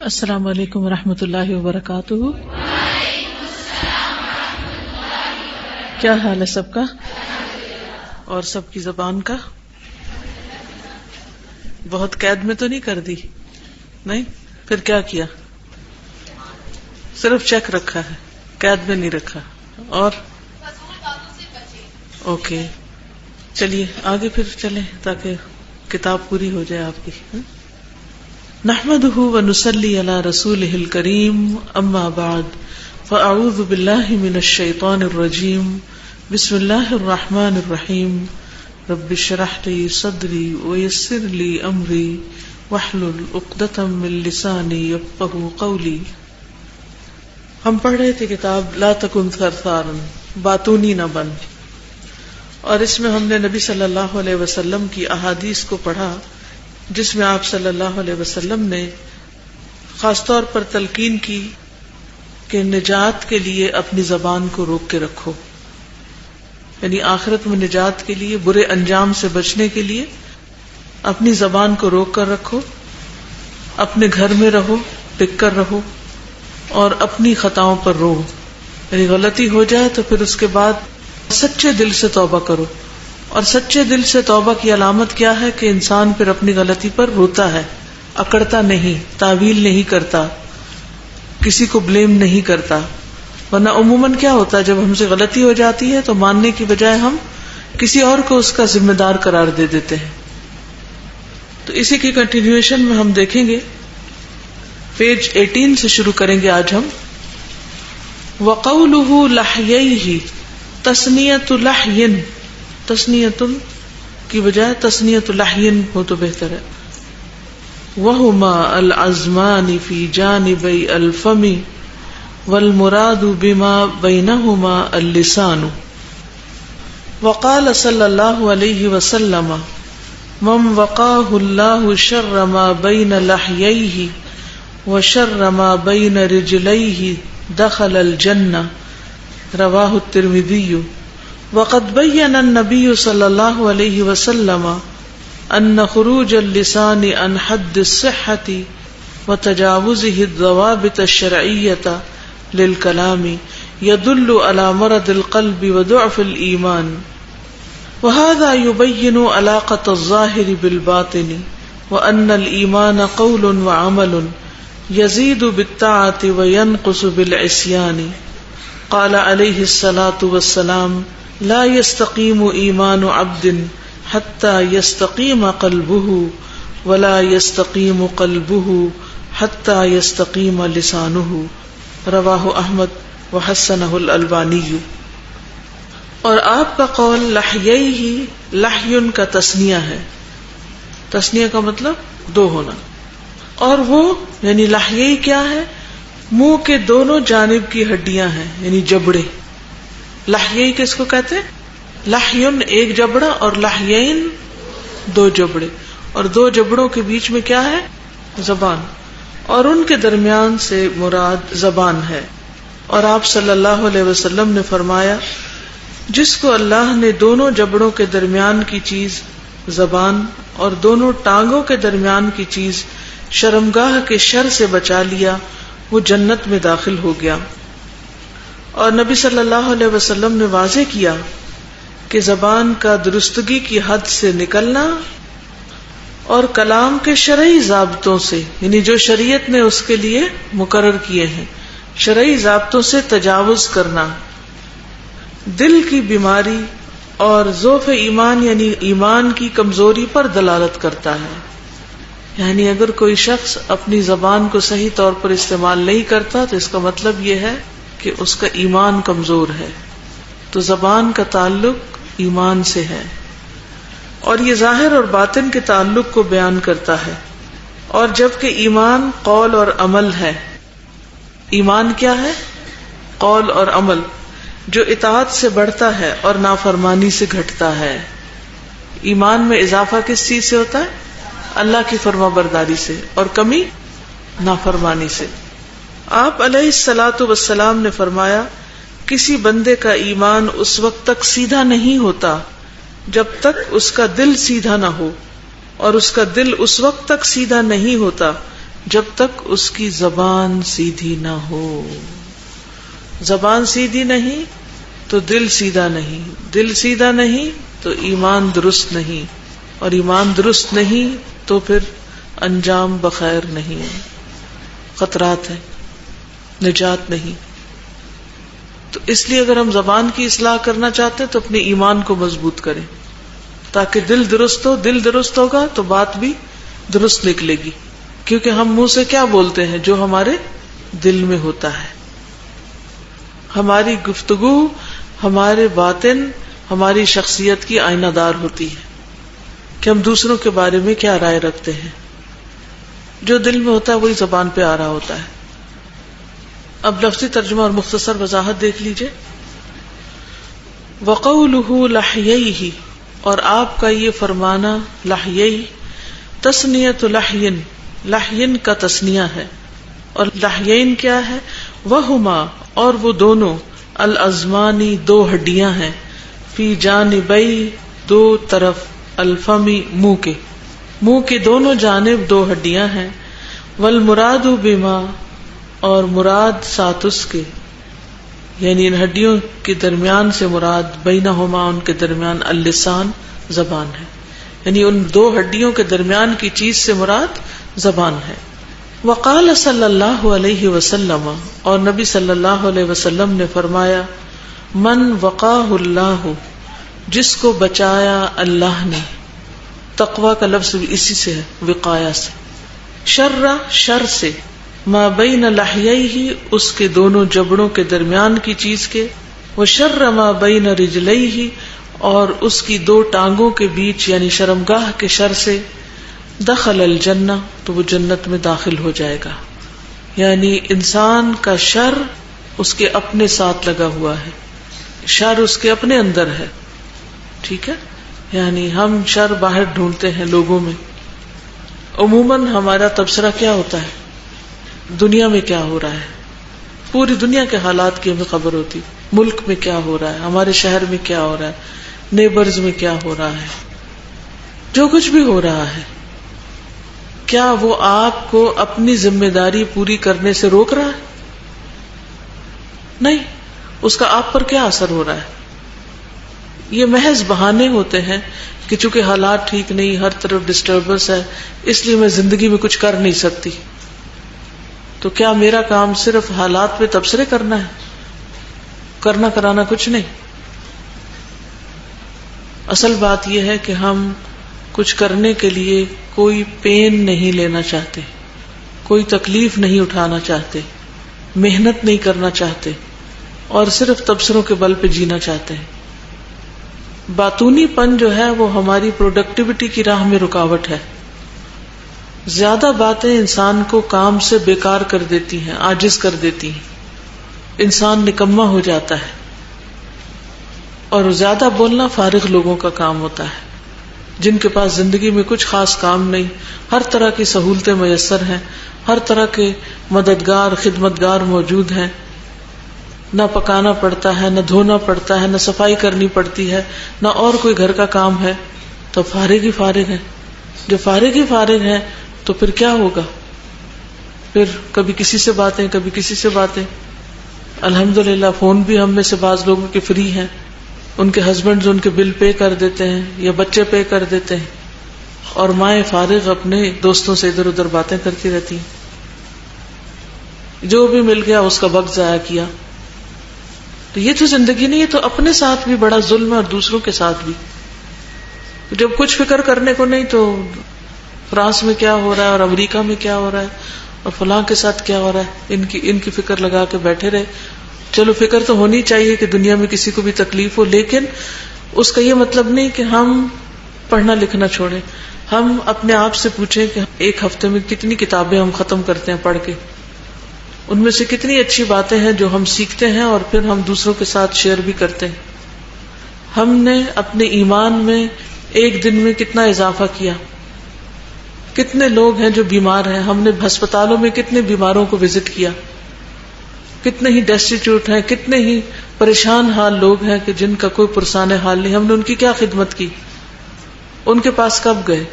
السلام علیکم ورحمۃ اللہ وبرکاتہ۔ کیا حال ہے سب کا اور سب کی زبان کا؟ بہت قید میں تو نہیں کر دی؟ نہیں؟ پھر کیا کیا؟ صرف چیک رکھا ہے، قید میں نہیں رکھا۔ اور اوکے، چلیے آگے پھر چلیں تاکہ کتاب پوری ہو جائے آپ کی۔ نحمده ونصلي على رسوله الكريم، اما بعد فاعوذ بالله من الشيطان الرجيم، بسم الله الرحمن الرحيم، رب اشرح لي صدري ويسر لي امري واحلل عقدة من لساني يفقهوا قولي۔ ہم پڑھ رہے تھے کتاب لا تکن ثرثارا، باتونی نہ بن، اور اس میں ہم نے نبی صلی اللہ علیہ وسلم کی احادیث کو پڑھا جس میں آپ صلی اللہ علیہ وسلم نے خاص طور پر تلقین کی کہ نجات کے لیے اپنی زبان کو روک کے رکھو، یعنی آخرت میں نجات کے لیے، برے انجام سے بچنے کے لیے اپنی زبان کو روک کر رکھو، اپنے گھر میں رہو، ٹک کر رہو، اور اپنی خطاؤں پر رو، یعنی غلطی ہو جائے تو پھر اس کے بعد سچے دل سے توبہ کرو۔ اور سچے دل سے توبہ کی علامت کیا ہے؟ کہ انسان پھر اپنی غلطی پر روتا ہے، اکڑتا نہیں، تعویل نہیں کرتا، کسی کو بلیم نہیں کرتا۔ ورنہ عموماً کیا ہوتا ہے، جب ہم سے غلطی ہو جاتی ہے تو ماننے کی بجائے ہم کسی اور کو اس کا ذمہ دار قرار دے دیتے ہیں۔ تو اسی کی کنٹینیویشن میں ہم دیکھیں گے، پیج 18 سے شروع کریں گے آج ہم۔ وَقَوْلُهُ لَحْيَيْهِ، تثنیۃ لحین، تثنیۃ کی بجائے تثنیۃ لحین ہو تو بہتر ہے۔ وَهُمَا الْعَزْمَانِ فِي جَانِبَيْ الْفَمِ وَالْمُرَادُ بِمَا بَيْنَهُمَا اللِّسَانُ۔ وقال صلی اللہ علیہ وسلم من وقاه اللہ شر ما بین لحییہ وشر ما بین رجلیہ دخل الجنہ، رواہ الترمذی۔ وقد بین النبی صلی اللہ علیہ وسلم ان خروج اللسان عن حد الصحة وتجاوزه الضوابط الشرعیة للکلام يدل على مرض القلب وضعف الإيمان، وهذا يبين علاقة الظاهر بالباطن، وأن الإيمان قول وعمل يزيد بالطاعة وينقص بالعصيان۔ قال عليه الصلاة والسلام لا يستقيم إيمان عبد حتى يستقيم قلبه، ولا يستقيم قلبه حتى يستقيم لسانه، رواہ احمد وحسنہ الالبانی۔ اور آپ کا قول لحییہ، لحیٌ کا تثنیہ ہے، تثنیہ کا مطلب دو ہونا، اور وہ یعنی لحییہ کیا ہے؟ منہ کے دونوں جانب کی ہڈیاں ہیں، یعنی جبڑے۔ لحییہ کس کو کہتے ہیں؟ لحیٌ ایک جبڑا اور لحیین دو جبڑے، اور دو جبڑوں کے بیچ میں کیا ہے؟ زبان، اور ان کے درمیان سے مراد زبان ہے۔ اور آپ صلی اللہ علیہ وسلم نے فرمایا جس کو اللہ نے دونوں جبڑوں کے درمیان کی چیز زبان اور دونوں ٹانگوں کے درمیان کی چیز شرمگاہ کے شر سے بچا لیا، وہ جنت میں داخل ہو گیا۔ اور نبی صلی اللہ علیہ وسلم نے واضح کیا کہ زبان کا درستگی کی حد سے نکلنا اور کلام کے شرعی ضابطوں سے، یعنی جو شریعت نے اس کے لیے مقرر کیے ہیں، شرعی ضابطوں سے تجاوز کرنا، دل کی بیماری اور ضعف ایمان یعنی ایمان کی کمزوری پر دلالت کرتا ہے۔ یعنی اگر کوئی شخص اپنی زبان کو صحیح طور پر استعمال نہیں کرتا تو اس کا مطلب یہ ہے کہ اس کا ایمان کمزور ہے۔ تو زبان کا تعلق ایمان سے ہے، اور یہ ظاہر اور باطن کے تعلق کو بیان کرتا ہے۔ اور جبکہ ایمان قول اور عمل ہے، ایمان کیا ہے؟ قول اور عمل، جو اطاعت سے بڑھتا ہے اور نافرمانی سے گھٹتا ہے۔ ایمان میں اضافہ کس چیز سے ہوتا ہے؟ اللہ کی فرما برداری سے، اور کمی نافرمانی سے۔ آپ علیہ الصلاۃ والسلام نے فرمایا کسی بندے کا ایمان اس وقت تک سیدھا نہیں ہوتا جب تک اس کا دل سیدھا نہ ہو، اور اس کا دل اس وقت تک سیدھا نہیں ہوتا جب تک اس کی زبان سیدھی نہ ہو. زبان سیدھی نہیں تو دل سیدھا نہیں، دل سیدھا نہیں تو ایمان درست نہیں، اور ایمان درست نہیں تو پھر انجام بخیر نہیں، خطرات ہیں، نجات نہیں. تو اس لیے اگر ہم زبان کی اصلاح کرنا چاہتے ہیں تو اپنے ایمان کو مضبوط کریں تاکہ دل درست ہو. دل درست ہوگا تو بات بھی درست نکلے گی، کیونکہ ہم منہ سے کیا بولتے ہیں؟ جو ہمارے دل میں ہوتا ہے. ہماری گفتگو، ہمارے باطن ہماری شخصیت کی آئینہ دار ہوتی ہے کہ ہم دوسروں کے بارے میں کیا رائے رکھتے ہیں. جو دل میں ہوتا ہے وہی زبان پہ آ رہا ہوتا ہے. اب لفظی ترجمہ اور مختصر وضاحت دیکھ لیجئے. وقولہ لحییہ، اور آپ کا یہ فرمانا لحییہ، تسنیۃ لحین، لحین کا تسنیہ ہے. اور لحیین کیا ہے؟ وہما، اور وہ دونوں، الازمانی، دو ہڈیاں ہیں، فی جانبی، دو طرف، الفمی، منہ کے دونوں جانب دو ہڈیاں ہیں. والمراد بما، اور مراد ساتھ اس کے، یعنی ان ہڈیوں کے درمیان سے مراد بینہما، ان کے درمیان، اللسان، زبان ہے. یعنی ان دو ہڈیوں کے درمیان کی چیز سے مراد زبان ہے. وقال صلی اللہ علیہ وسلم، اور نبی صلی اللہ علیہ وسلم نے فرمایا، من وقاہ اللہ، جس کو بچایا اللہ نے. تقوی کا لفظ بھی اسی سے ہے، وقایا سے. شر، شر سے، ما بین لحییہ، اس کے دونوں جبڑوں کے درمیان کی چیز کے. وشر ما بین رجلیہ، اور اس کی دو ٹانگوں کے بیچ یعنی شرمگاہ کے شر سے. دخل الجنہ، تو وہ جنت میں داخل ہو جائے گا. یعنی انسان کا شر اس کے اپنے ساتھ لگا ہوا ہے، شر اس کے اپنے اندر ہے. ٹھیک ہے، یعنی ہم شر باہر ڈھونڈتے ہیں لوگوں میں. عموماً ہمارا تبصرہ کیا ہوتا ہے؟ دنیا میں کیا ہو رہا ہے، پوری دنیا کے حالات کی ہمیں خبر ہوتی، ملک میں کیا ہو رہا ہے، ہمارے شہر میں کیا ہو رہا ہے، نیبرز میں کیا ہو رہا ہے. جو کچھ بھی ہو رہا ہے، کیا وہ آپ کو اپنی ذمہ داری پوری کرنے سے روک رہا ہے؟ نہیں. اس کا آپ پر کیا اثر ہو رہا ہے؟ یہ محض بہانے ہوتے ہیں کہ چونکہ حالات ٹھیک نہیں، ہر طرف ڈسٹربنس ہے، اس لیے میں زندگی میں کچھ کر نہیں سکتی. تو کیا میرا کام صرف حالات پہ تبصرے کرنا ہے؟ کرنا کرانا کچھ نہیں. اصل بات یہ ہے کہ ہم کچھ کرنے کے لیے کوئی پین نہیں لینا چاہتے، کوئی تکلیف نہیں اٹھانا چاہتے، محنت نہیں کرنا چاہتے، اور صرف تبصروں کے بل پہ جینا چاہتے ہیں. باطونی پن جو ہے وہ ہماری پروڈکٹیوٹی کی راہ میں رکاوٹ ہے. زیادہ باتیں انسان کو کام سے بیکار کر دیتی ہیں، عاجز کر دیتی ہیں، انسان نکما ہو جاتا ہے. اور زیادہ بولنا فارغ لوگوں کا کام ہوتا ہے، جن کے پاس زندگی میں کچھ خاص کام نہیں، ہر طرح کی سہولتیں میسر ہیں، ہر طرح کے مددگار خدمتگار موجود ہیں. نہ پکانا پڑتا ہے، نہ دھونا پڑتا ہے، نہ صفائی کرنی پڑتی ہے، نہ اور کوئی گھر کا کام ہے. تو فارغ ہی فارغ ہیں. جو فارغ ہی فارغ ہیں تو پھر کیا ہوگا؟ پھر کبھی کسی سے باتیں، کبھی کسی سے باتیں. الحمدللہ فون بھی ہم میں سے بعض لوگوں کے فری ہیں، ان کے ہسبینڈز ان کے بل پے کر دیتے ہیں یا بچے پے کر دیتے ہیں، اور مائیں فارغ اپنے دوستوں سے ادھر ادھر باتیں کرتی رہتی ہیں. جو بھی مل گیا اس کا وقت ضائع کیا. تو یہ تو زندگی نہیں، یہ تو اپنے ساتھ بھی بڑا ظلم ہے اور دوسروں کے ساتھ بھی. جب کچھ فکر کرنے کو نہیں تو فرانس میں کیا ہو رہا ہے اور امریکہ میں کیا ہو رہا ہے اور فلاں کے ساتھ کیا ہو رہا ہے، ان کی فکر لگا کے بیٹھے رہے. چلو فکر تو ہونی چاہیے کہ دنیا میں کسی کو بھی تکلیف ہو، لیکن اس کا یہ مطلب نہیں کہ ہم پڑھنا لکھنا چھوڑیں. ہم اپنے آپ سے پوچھیں کہ ایک ہفتے میں کتنی کتابیں ہم ختم کرتے ہیں پڑھ کے، ان میں سے کتنی اچھی باتیں ہیں جو ہم سیکھتے ہیں اور پھر ہم دوسروں کے ساتھ شیئر بھی کرتے ہیں. ہم نے اپنے ایمان میں ایک دن میں کتنا اضافہ کیا. کتنے لوگ ہیں جو بیمار ہیں، ہم نے ہسپتالوں میں کتنے بیماروں کو وزٹ کیا. کتنے ہی ڈیسٹیٹیوٹ ہیں، کتنے ہی پریشان حال لوگ ہیں کہ جن کا کوئی پرسان حال نہیں. ہم نے ان کی کیا خدمت کی، ان کے پاس کب گئے،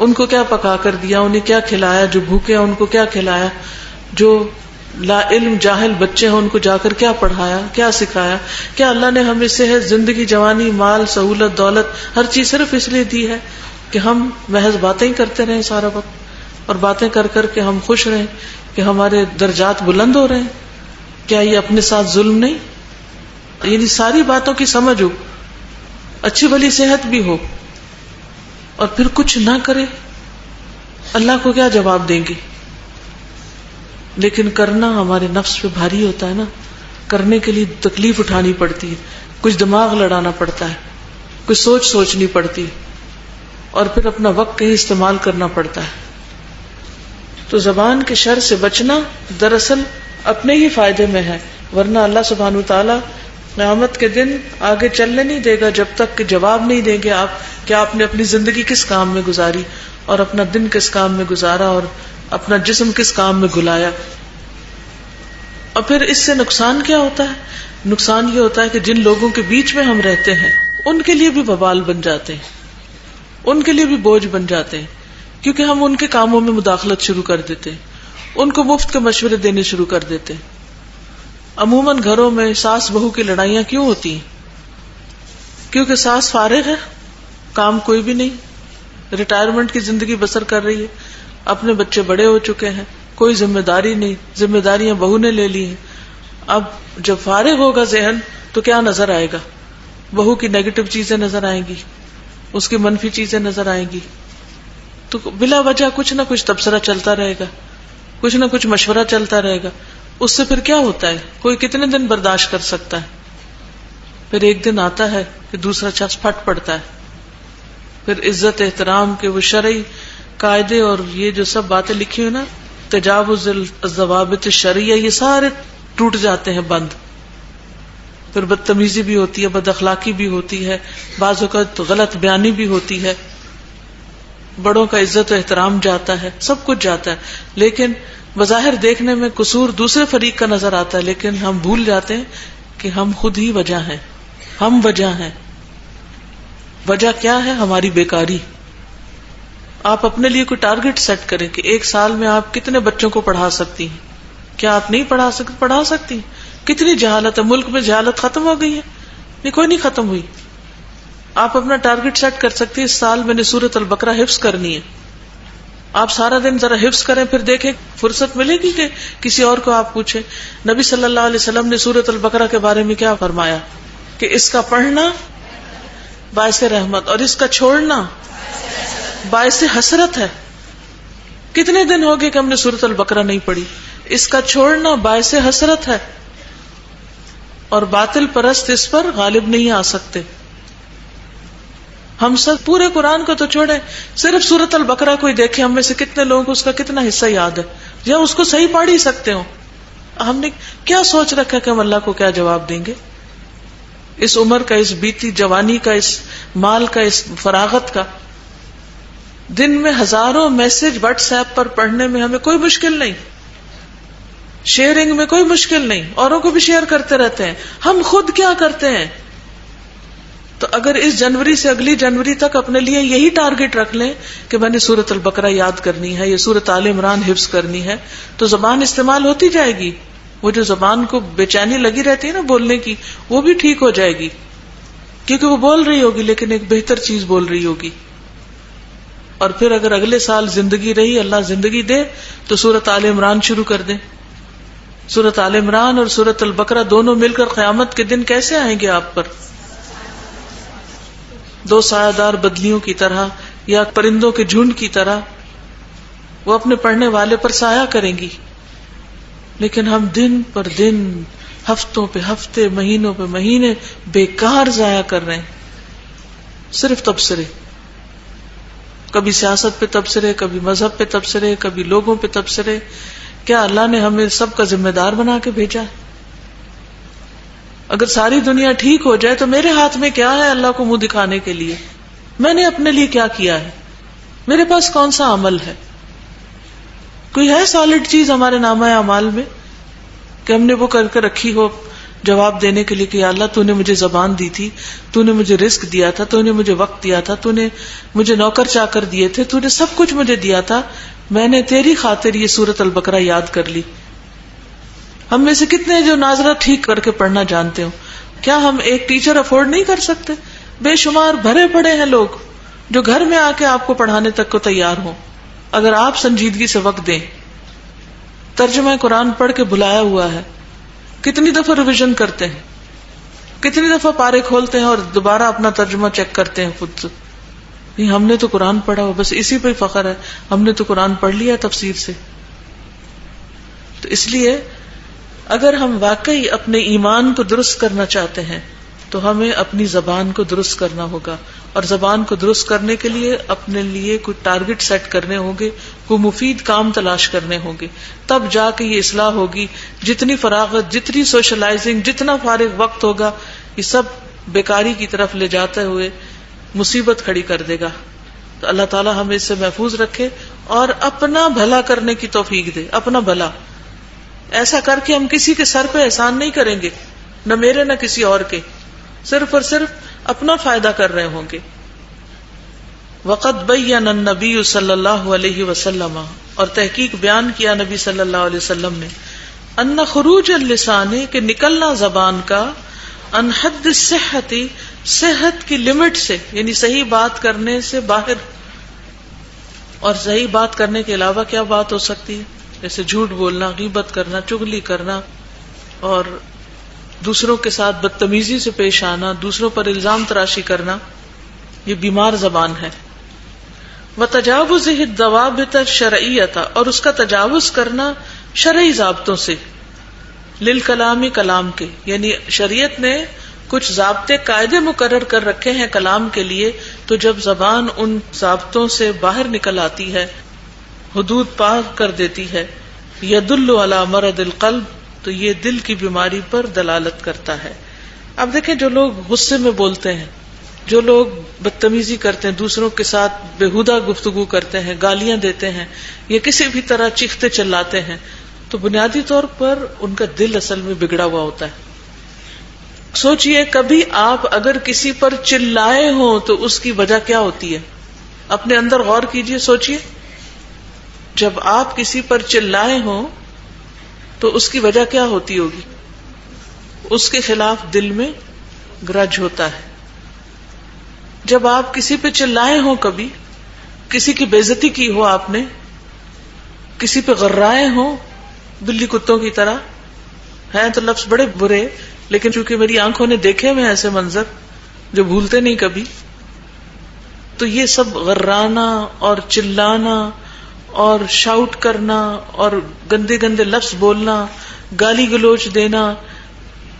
ان کو کیا پکا کر دیا، انہیں کیا کھلایا، جو بھوکے ہیں ان کو کیا کھلایا، جو لا علم جاہل بچے ہیں ان کو جا کر کیا پڑھایا، کیا سکھایا. کیا اللہ نے ہمیں صحت، زندگی، جوانی، مال، سہولت، دولت، ہر چیز صرف اس لیے دی ہے کہ ہم محض باتیں ہی کرتے رہیں سارا وقت، اور باتیں کر کر کے ہم خوش رہیں کہ ہمارے درجات بلند ہو رہے ہیں؟ کیا یہ اپنے ساتھ ظلم نہیں؟ یعنی ساری باتوں کی سمجھ ہو، اچھی بھلی صحت بھی ہو، اور پھر کچھ نہ کرے، اللہ کو کیا جواب دیں گے؟ لیکن کرنا ہمارے نفس پہ بھاری ہوتا ہے نا، کرنے کے لیے تکلیف اٹھانی پڑتی ہے، کچھ دماغ لڑانا پڑتا ہے، کچھ سوچنی پڑتی ہے، اور پھر اپنا وقت کہیں استعمال کرنا پڑتا ہے. تو زبان کے شر سے بچنا دراصل اپنے ہی فائدے میں ہے، ورنہ اللہ سبحانہ وتعالی قیامت کے دن آگے چلنے نہیں دے گا جب تک کہ جواب نہیں دیں گے آپ کہ آپ نے اپنی زندگی کس کام میں گزاری، اور اپنا دن کس کام میں گزارا، اور اپنا جسم کس کام میں گلایا. اور پھر اس سے نقصان کیا ہوتا ہے؟ نقصان یہ ہوتا ہے کہ جن لوگوں کے بیچ میں ہم رہتے ہیں ان کے لیے بھی وبال بن جاتے ہیں، ان کے لیے بھی بوجھ بن جاتے ہیں، کیونکہ ہم ان کے کاموں میں مداخلت شروع کر دیتے ہیں، ان کو مفت کے مشورے دینے شروع کر دیتے ہیں. عموماً گھروں میں ساس بہو کی لڑائیاں کیوں ہوتی ہیں؟ کیونکہ ساس فارغ ہے، کام کوئی بھی نہیں، ریٹائرمنٹ کی زندگی بسر کر رہی ہے، اپنے بچے بڑے ہو چکے ہیں، کوئی ذمہ داری نہیں، ذمہ داریاں بہو نے لے لی ہیں. اب جب فارغ ہوگا ذہن تو کیا نظر آئے گا؟ بہو کی نیگیٹو چیزیں نظر آئیں گی، اس کی منفی چیزیں نظر آئیں گی، تو بلا وجہ کچھ نہ کچھ تبصرہ چلتا رہے گا، کچھ نہ کچھ مشورہ چلتا رہے گا. اس سے پھر کیا ہوتا ہے؟ کوئی کتنے دن برداشت کر سکتا ہے؟ پھر ایک دن آتا ہے کہ دوسرا شخص پھٹ پڑتا ہے. پھر عزت احترام کے وہ شرعی قاعدے اور یہ جو سب باتیں لکھی ہوئی نا، تجاوز الضوابط الشرعیہ، یہ سارے ٹوٹ جاتے ہیں، بند. پھر بدتمیزی بھی ہوتی ہے، بد اخلاقی بھی ہوتی ہے، بعض اوقات غلط بیانی بھی ہوتی ہے، بڑوں کا عزت و احترام جاتا ہے، سب کچھ جاتا ہے. لیکن بظاہر دیکھنے میں قصور دوسرے فریق کا نظر آتا ہے، لیکن ہم بھول جاتے ہیں کہ ہم خود ہی وجہ ہیں، ہم وجہ ہیں. وجہ کیا ہے؟ ہماری بیکاری. آپ اپنے لیے کوئی ٹارگٹ سیٹ کریں کہ ایک سال میں آپ کتنے بچوں کو پڑھا سکتی ہیں. کیا آپ نہیں پڑھا سکتی؟ کتنی جہالت ہے ملک میں، جہالت ختم ہو گئی ہے؟ نہیں، کوئی نہیں ختم ہوئی. آپ اپنا ٹارگٹ سیٹ کر سکتی ہیں، اس سال میں نے سورۃ البقرہ حفظ کرنی ہے. آپ سارا دن ذرا حفظ کریں، پھر دیکھیں فرصت ملے گی کہ کسی اور کو آپ پوچھیں. نبی صلی اللہ علیہ وسلم نے سورۃ البقرہ کے بارے میں کیا فرمایا کہ اس کا پڑھنا باعث رحمت اور اس کا چھوڑنا باعث حسرت ہے. کتنے دن ہو گئے کہ ہم نے سورۃ البقرہ نہیں پڑھی؟ اس کا چھوڑنا باعث حسرت ہے، اور باطل پرست اس پر غالب نہیں آ سکتے. ہم سب پورے قرآن کو تو چھوڑیں، صرف سورۃ البقرہ کو ہی دیکھیں، ہم میں سے کتنے لوگوں کو اس کا کتنا حصہ یاد ہے، یا اس کو صحیح پڑھ ہی سکتے ہو. ہم نے کیا سوچ رکھا کہ ہم اللہ کو کیا جواب دیں گے؟ اس عمر کا، اس بیتی جوانی کا، اس مال کا، اس فراغت کا. دن میں ہزاروں میسج واٹس ایپ پر پڑھنے میں ہمیں کوئی مشکل نہیں، شیئرنگ میں کوئی مشکل نہیں، اوروں کو بھی شیئر کرتے رہتے ہیں. ہم خود کیا کرتے ہیں؟ تو اگر اس جنوری سے اگلی جنوری تک اپنے لیے یہی ٹارگٹ رکھ لیں کہ میں نے سورۃ البقرہ یاد کرنی ہے، یہ سورۃ آل عمران حفظ کرنی ہے، تو زبان استعمال ہوتی جائے گی. وہ جو زبان کو بے چینی لگی رہتی ہے نا بولنے کی، وہ بھی ٹھیک ہو جائے گی، کیونکہ وہ بول رہی ہوگی لیکن ایک بہتر چیز بول رہی ہوگی. اور پھر اگر اگلے سال زندگی رہی، اللہ زندگی دے، تو سورۃ آل عمران شروع کر دیں. سورۃ آل عمران اور سورۃ البقرہ دونوں مل کر قیامت کے دن کیسے آئیں گے آپ پر؟ دو سایہ دار بدلیوں کی طرح، یا پرندوں کے جھنڈ کی طرح وہ اپنے پڑھنے والے پر سایہ کریں گی. لیکن ہم دن پر دن، ہفتوں پہ ہفتے، مہینوں پہ مہینے بیکار ضائع کر رہے ہیں، صرف تبصرے. کبھی سیاست پہ تبصرے، کبھی مذہب پہ تبصرے، کبھی لوگوں پہ تبصرے. کیا اللہ نے ہمیں سب کا ذمہ دار بنا کے بھیجا؟ اگر ساری دنیا ٹھیک ہو جائے تو میرے ہاتھ میں کیا ہے اللہ کو منہ دکھانے کے لیے؟ میں نے اپنے لیے کیا کیا ہے؟ میرے پاس کون سا عمل ہے؟ کوئی ہے سالڈ چیز ہمارے نامہ اعمال میں کہ ہم نے وہ کر کے رکھی ہو جواب دینے کے لیے کہ یا اللہ تو نے مجھے زبان دی تھی، تو نے مجھے رزق دیا تھا، تو نے مجھے وقت دیا تھا، تو نے مجھے نوکر چاکر دیے تھے، تو نے سب کچھ مجھے دیا تھا، میں نے تیری خاطر یہ سورۃ البقرہ یاد کر لی. ہم میں سے کتنے ہیں جو ناظرہ ٹھیک کر کے پڑھنا جانتے ہو؟ کیا ہم ایک ٹیچر افورڈ نہیں کر سکتے؟ بے شمار بھرے پڑے ہیں لوگ جو گھر میں آ کے آپ کو پڑھانے تک کو تیار ہوں، اگر آپ سنجیدگی سے وقت دیں. ترجمہ قرآن پڑھ کے بلایا ہوا ہے، کتنی دفعہ ریویژن کرتے ہیں، کتنی دفعہ پارے کھولتے ہیں اور دوبارہ اپنا ترجمہ چیک کرتے ہیں خود سے. نہیں، ہم نے تو قرآن پڑھا ہو، بس اسی پہ فخر ہے، ہم نے تو قرآن پڑھ لیا تفسیر سے. تو اس لیے اگر ہم واقعی اپنے ایمان کو درست کرنا چاہتے ہیں تو ہمیں اپنی زبان کو درست کرنا ہوگا، اور زبان کو درست کرنے کے لیے اپنے لیے کوئی ٹارگٹ سیٹ کرنے ہوں گے، کوئی مفید کام تلاش کرنے ہوں گے، تب جا کے یہ اصلاح ہوگی. جتنی فراغت، جتنی سوشلائزنگ، جتنا فارغ وقت ہوگا، یہ سب بیکاری کی طرف لے جاتے ہوئے مصیبت کھڑی کر دے گا. تو اللہ تعالی ہمیں اس سے محفوظ رکھے اور اپنا بھلا کرنے کی توفیق دے. اپنا بھلا ایسا کر کے ہم کسی کے سر پہ احسان نہیں کریں گے، نہ میرے نہ کسی اور کے، صرف اور صرف اپنا فائدہ کر رہے ہوں گے. وقد بین النبی صلی اللہ علیہ وسلم، اور تحقیق بیان کیا نبی صلی اللہ علیہ وسلم نے، ان خروج اللسان، کہ نکلنا زبان کا، ان حد الصحت، صحت کی لمٹ سے، یعنی صحیح بات کرنے سے باہر. اور صحیح بات کرنے کے علاوہ کیا بات ہو سکتی ہے؟ جیسے جھوٹ بولنا، غیبت کرنا، چغلی کرنا، اور دوسروں کے ساتھ بدتمیزی سے پیش آنا، دوسروں پر الزام تراشی کرنا، یہ بیمار زبان ہے. وتجاوزہ الضوابط الشرعیہ، اور اس کا تجاوز کرنا شرعی ضابطوں سے، للکلام، کلام کے، یعنی شریعت نے کچھ ضابطے قاعدے مقرر کر رکھے ہیں کلام کے لیے، تو جب زبان ان ضابطوں سے باہر نکل آتی ہے، حدود پار کر دیتی ہے، یدل علی مرض القلب، تو یہ دل کی بیماری پر دلالت کرتا ہے. اب دیکھیں، جو لوگ غصے میں بولتے ہیں، جو لوگ بدتمیزی کرتے ہیں، دوسروں کے ساتھ بےہودہ گفتگو کرتے ہیں، گالیاں دیتے ہیں، یا کسی بھی طرح چیختے چلاتے ہیں، تو بنیادی طور پر ان کا دل اصل میں بگڑا ہوا ہوتا ہے. سوچئے، کبھی آپ اگر کسی پر چلائے ہوں تو اس کی وجہ کیا ہوتی ہے؟ اپنے اندر غور کیجئے، سوچئے. جب آپ کسی پر چلائے ہوں تو اس کی وجہ کیا ہوتی ہوگی؟ اس کے خلاف دل میں گرج ہوتا ہے. جب آپ کسی پہ چلائے ہوں، کبھی کسی کی بے عزتی کی ہو، آپ نے کسی پہ غرائے ہوں بلی کتوں کی طرح، ہیں تو لفظ بڑے برے، لیکن چونکہ میری آنکھوں نے دیکھے ہوئے ایسے منظر جو بھولتے نہیں کبھی، تو یہ سب غرانا اور چلانا اور شاؤٹ کرنا اور گندے گندے لفظ بولنا، گالی گلوچ دینا،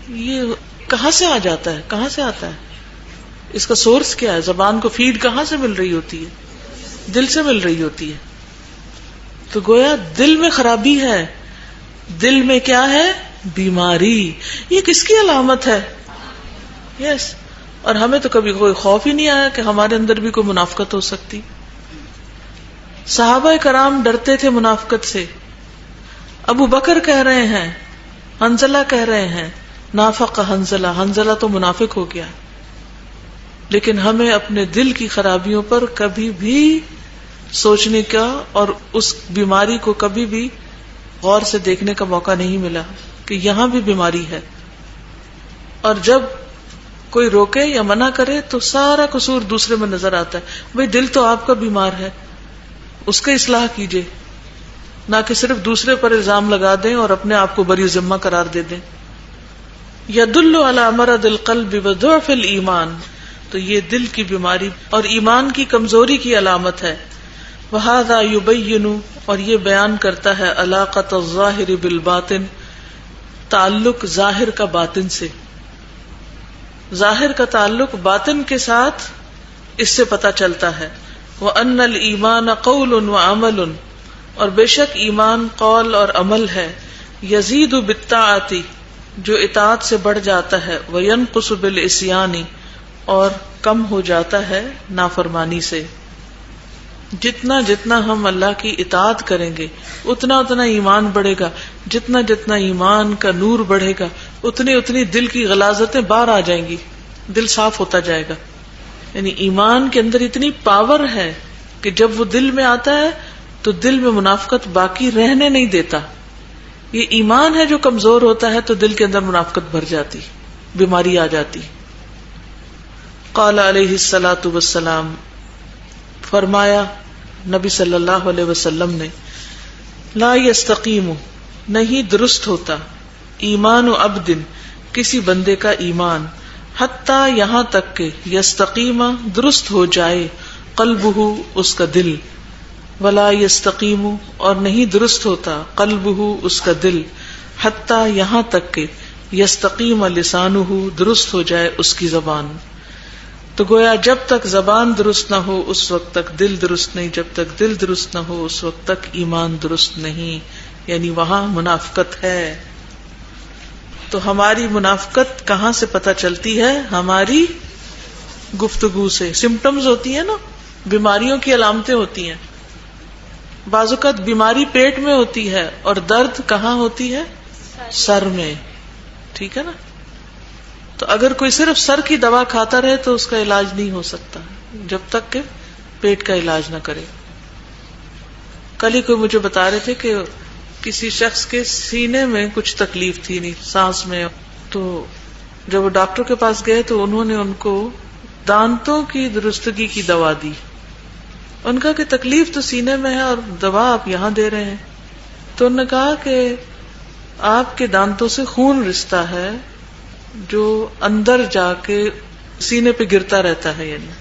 یہ کہاں سے آ جاتا ہے؟ کہاں سے آتا ہے؟ اس کا سورس کیا ہے؟ زبان کو فیڈ کہاں سے مل رہی ہوتی ہے؟ دل سے مل رہی ہوتی ہے. تو گویا دل میں خرابی ہے، دل میں کیا ہے؟ بیماری. یہ کس کی علامت ہے؟ یس. اور ہمیں تو کبھی کوئی خوف ہی نہیں آیا کہ ہمارے اندر بھی کوئی منافقت ہو سکتی. صحابہ کرام ڈرتے تھے منافقت سے. ابو بکر کہہ رہے ہیں، حنظلہ کہہ رہے ہیں، نافق حنظلہ، حنظلہ تو منافق ہو گیا. لیکن ہمیں اپنے دل کی خرابیوں پر کبھی بھی سوچنے کا اور اس بیماری کو کبھی بھی غور سے دیکھنے کا موقع نہیں ملا کہ یہاں بھی بیماری ہے. اور جب کوئی روکے یا منع کرے تو سارا قصور دوسرے میں نظر آتا ہے. بھئی دل تو آپ کا بیمار ہے، اس کا اصلاح کیجئے، نہ کہ صرف دوسرے پر الزام لگا دیں اور اپنے آپ کو بری ذمہ قرار دے دیں. یدل علی مرض القلب وضعف الایمان، تو یہ دل کی بیماری اور ایمان کی کمزوری کی علامت ہے. وہذا یبین، اور یہ بیان کرتا ہے، علاقۃ الظاہر بالباطن، تعلق ظاہر کا باطن سے. ظاہر کا تعلق باطن کے ساتھ اس سے پتہ چلتا ہے. وَأَنَّ الْإِيمَانَ قَوْلٌ وَعَمَلٌ، اور بے شک ایمان قول اور عمل ہے. یزید بالطاعۃ، جو اطاعت سے بڑھ جاتا ہے. وَيَنْقُصُ بِالْعِصْیَانِ، اور کم ہو جاتا ہے نافرمانی سے. جتنا جتنا ہم اللہ کی اطاعت کریں گے اتنا اتنا ایمان بڑھے گا. جتنا جتنا ایمان کا نور بڑھے گا اتنی دل کی غلاظتیں باہر آ جائیں گی، دل صاف ہوتا جائے گا. یعنی ایمان کے اندر اتنی پاور ہے کہ جب وہ دل میں آتا ہے تو دل میں منافقت باقی رہنے نہیں دیتا. یہ ایمان ہے جو کمزور ہوتا ہے تو دل کے اندر منافقت بھر جاتی، بیماری آ جاتی. قال علیہ الصلوۃ والسلام، فرمایا نبی صلی اللہ علیہ وسلم نے، لا یستقیم، نہیں درست ہوتا، ایمان عبد، کسی بندے کا ایمان، حتی یہاں تک کہ یستقیم، درست ہو جائے، قلبہ، اس کا دل، ولا یستقیم، اور نہیں درست ہوتا، قلبہ، اس کا دل، حتی یہاں تک کہ یستقیم لسانہ، درست ہو جائے اس کی زبان. تو گویا جب تک زبان درست نہ ہو اس وقت تک دل درست نہیں، جب تک دل درست نہ ہو اس وقت تک ایمان درست نہیں، یعنی وہاں منافقت ہے. تو ہماری منافقت کہاں سے پتہ چلتی ہے؟ ہماری گفتگو سے. سمپٹمز ہوتی ہیں نا، بیماریوں کی علامتیں ہوتی ہیں. بعض اوقات بیماری پیٹ میں ہوتی ہے اور درد کہاں ہوتی ہے؟ سر میں. ٹھیک ہے نا. تو اگر کوئی صرف سر کی دوا کھاتا رہے تو اس کا علاج نہیں ہو سکتا جب تک کہ پیٹ کا علاج نہ کرے. کل ہی کوئی مجھے بتا رہے تھے کہ کسی شخص کے سینے میں کچھ تکلیف تھی، نہیں سانس میں. تو جب وہ ڈاکٹر کے پاس گئے تو انہوں نے ان کو دانتوں کی درستگی کی دوا دی. ان کا کہ تکلیف تو سینے میں ہے اور دوا آپ یہاں دے رہے ہیں. تو انہوں نے کہا کہ آپ کے دانتوں سے خون رستا ہے جو اندر جا کے سینے پہ گرتا رہتا ہے. یعنی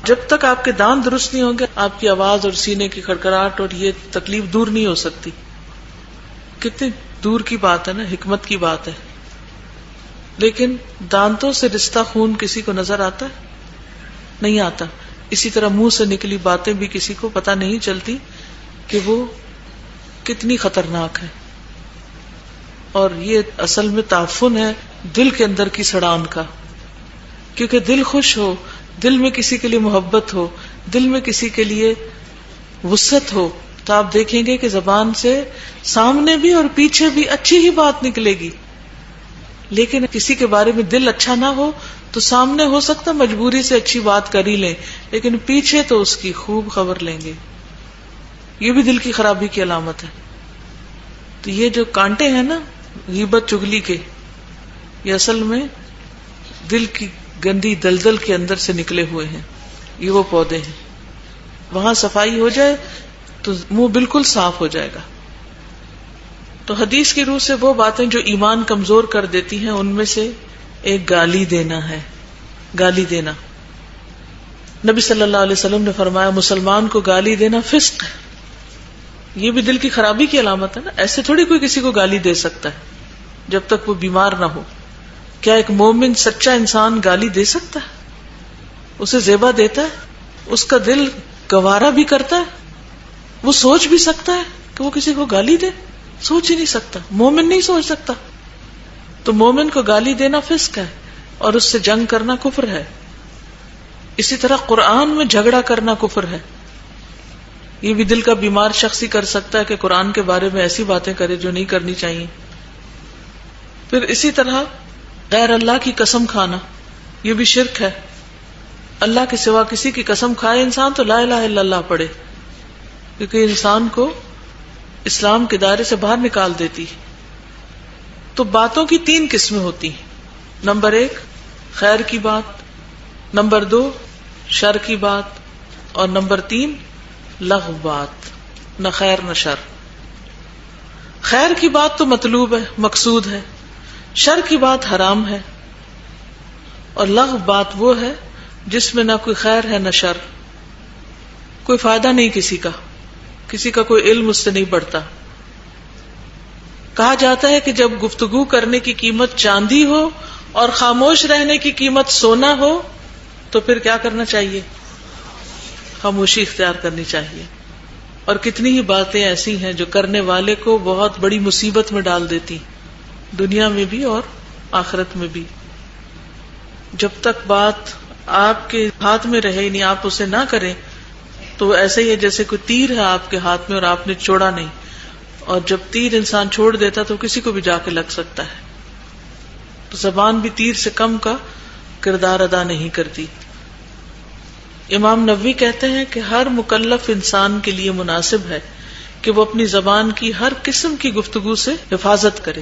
جب تک آپ کے دانت درست نہیں ہوں گے آپ کی آواز اور سینے کی کھڑکھڑاہٹ اور یہ تکلیف دور نہیں ہو سکتی. کتنی دور کی بات ہے نا، حکمت کی بات ہے. لیکن دانتوں سے رشتہ خون کسی کو نظر آتا ہے؟ نہیں آتا. اسی طرح منہ سے نکلی باتیں بھی کسی کو پتہ نہیں چلتی کہ وہ کتنی خطرناک ہے. اور یہ اصل میں تعفن ہے دل کے اندر کی سڑان کا. کیونکہ دل خوش ہو، دل میں کسی کے لیے محبت ہو، دل میں کسی کے لیے وسعت ہو تو آپ دیکھیں گے کہ زبان سے سامنے بھی اور پیچھے بھی اچھی ہی بات نکلے گی. لیکن کسی کے بارے میں دل اچھا نہ ہو تو سامنے ہو سکتا مجبوری سے اچھی بات کر ہی لیں، لیکن پیچھے تو اس کی خوب خبر لیں گے. یہ بھی دل کی خرابی کی علامت ہے. تو یہ جو کانٹے ہیں نا غیبت چغلی کے، یہ اصل میں دل کی گندی دلدل کے اندر سے نکلے ہوئے ہیں. یہ وہ پودے ہیں. وہاں صفائی ہو جائے تو منہ بالکل صاف ہو جائے گا. تو حدیث کی روح سے وہ باتیں جو ایمان کمزور کر دیتی ہیں ان میں سے ایک گالی دینا ہے. گالی دینا، نبی صلی اللہ علیہ وسلم نے فرمایا مسلمان کو گالی دینا فسق ہے. یہ بھی دل کی خرابی کی علامت ہے نا. ایسے تھوڑی کوئی کسی کو گالی دے سکتا ہے جب تک وہ بیمار نہ ہو. کیا ایک مومن سچا انسان گالی دے سکتا ہے؟ اسے زیبا دیتا ہے؟ اس کا دل گوارا بھی کرتا ہے؟ وہ سوچ بھی سکتا ہے کہ وہ کسی کو گالی دے؟ سوچ ہی نہیں سکتا. مومن نہیں سوچ سکتا. تو مومن کو گالی دینا فسق ہے اور اس سے جنگ کرنا کفر ہے. اسی طرح قرآن میں جھگڑا کرنا کفر ہے. یہ بھی دل کا بیمار شخص ہی کر سکتا ہے کہ قرآن کے بارے میں ایسی باتیں کرے جو نہیں کرنی چاہیے. پھر اسی طرح غیر اللہ کی قسم کھانا، یہ بھی شرک ہے. اللہ کے سوا کسی کی قسم کھائے انسان تو لا الہ الا اللہ پڑھے، کیونکہ انسان کو اسلام کے دائرے سے باہر نکال دیتی. تو باتوں کی 3 قسمیں ہوتی ہیں. نمبر 1 خیر کی بات، نمبر 2 شر کی بات، اور نمبر 3 لغو بات، نہ خیر نہ شر. خیر کی بات تو مطلوب ہے، مقصود ہے. شر کی بات حرام ہے. اور لغو بات وہ ہے جس میں نہ کوئی خیر ہے نہ شر. کوئی فائدہ نہیں کسی کا کوئی علم اس سے نہیں بڑھتا. کہا جاتا ہے کہ جب گفتگو کرنے کی قیمت چاندی ہو اور خاموش رہنے کی قیمت سونا ہو تو پھر کیا کرنا چاہیے؟ خاموشی اختیار کرنی چاہیے. اور کتنی ہی باتیں ایسی ہیں جو کرنے والے کو بہت بڑی مصیبت میں ڈال دیتی، دنیا میں بھی اور آخرت میں بھی. جب تک بات آپ کے ہاتھ میں رہے، نہیں آپ اسے نہ کریں، تو ایسے ہی ہے جیسے کوئی تیر ہے آپ کے ہاتھ میں اور آپ نے چھوڑا نہیں. اور جب تیر انسان چھوڑ دیتا تو کسی کو بھی جا کے لگ سکتا ہے. تو زبان بھی تیر سے کم کا کردار ادا نہیں کرتی. امام نووی کہتے ہیں کہ ہر مکلف انسان کے لیے مناسب ہے کہ وہ اپنی زبان کی ہر قسم کی گفتگو سے حفاظت کرے.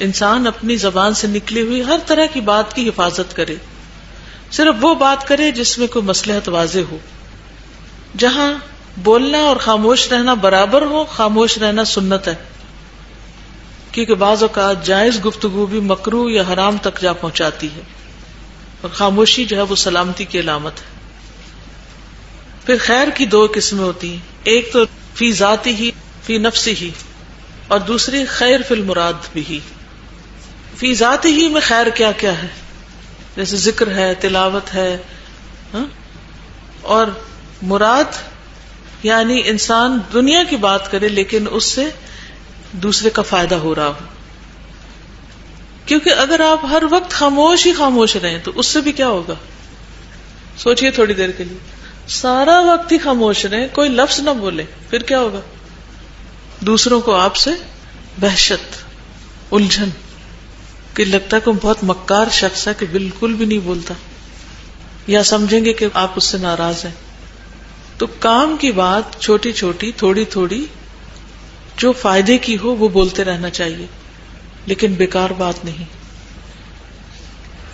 انسان اپنی زبان سے نکلی ہوئی ہر طرح کی بات کی حفاظت کرے. صرف وہ بات کرے جس میں کوئی مصلحت واضح ہو. جہاں بولنا اور خاموش رہنا برابر ہو، خاموش رہنا سنت ہے، کیونکہ بعض اوقات جائز گفتگو بھی مکروہ یا حرام تک جا پہنچاتی ہے، اور خاموشی جو ہے وہ سلامتی کی علامت ہے. پھر خیر کی دو قسمیں ہوتی ہیں، ایک تو فی ذاتی ہی فی نفسی ہی، اور دوسری خیر فی المراد بھی. فی ذاتی ہی میں خیر کیا کیا ہے، جیسے ذکر ہے، تلاوت ہے، اور مراد یعنی انسان دنیا کی بات کرے لیکن اس سے دوسرے کا فائدہ ہو رہا ہو. کیونکہ اگر آپ ہر وقت خاموش ہی خاموش رہیں تو اس سے بھی کیا ہوگا؟ سوچئے تھوڑی دیر کے لیے، سارا وقت ہی خاموش رہیں، کوئی لفظ نہ بولے، پھر کیا ہوگا؟ دوسروں کو آپ سے وحشت، الجھن، کہ لگتا ہے کہ بہت مکار شخص ہے کہ بالکل بھی نہیں بولتا، یا سمجھیں گے کہ آپ اس سے ناراض ہیں. تو کام کی بات چھوٹی چھوٹی تھوڑی تھوڑی جو فائدے کی ہو وہ بولتے رہنا چاہیے، لیکن بیکار بات نہیں.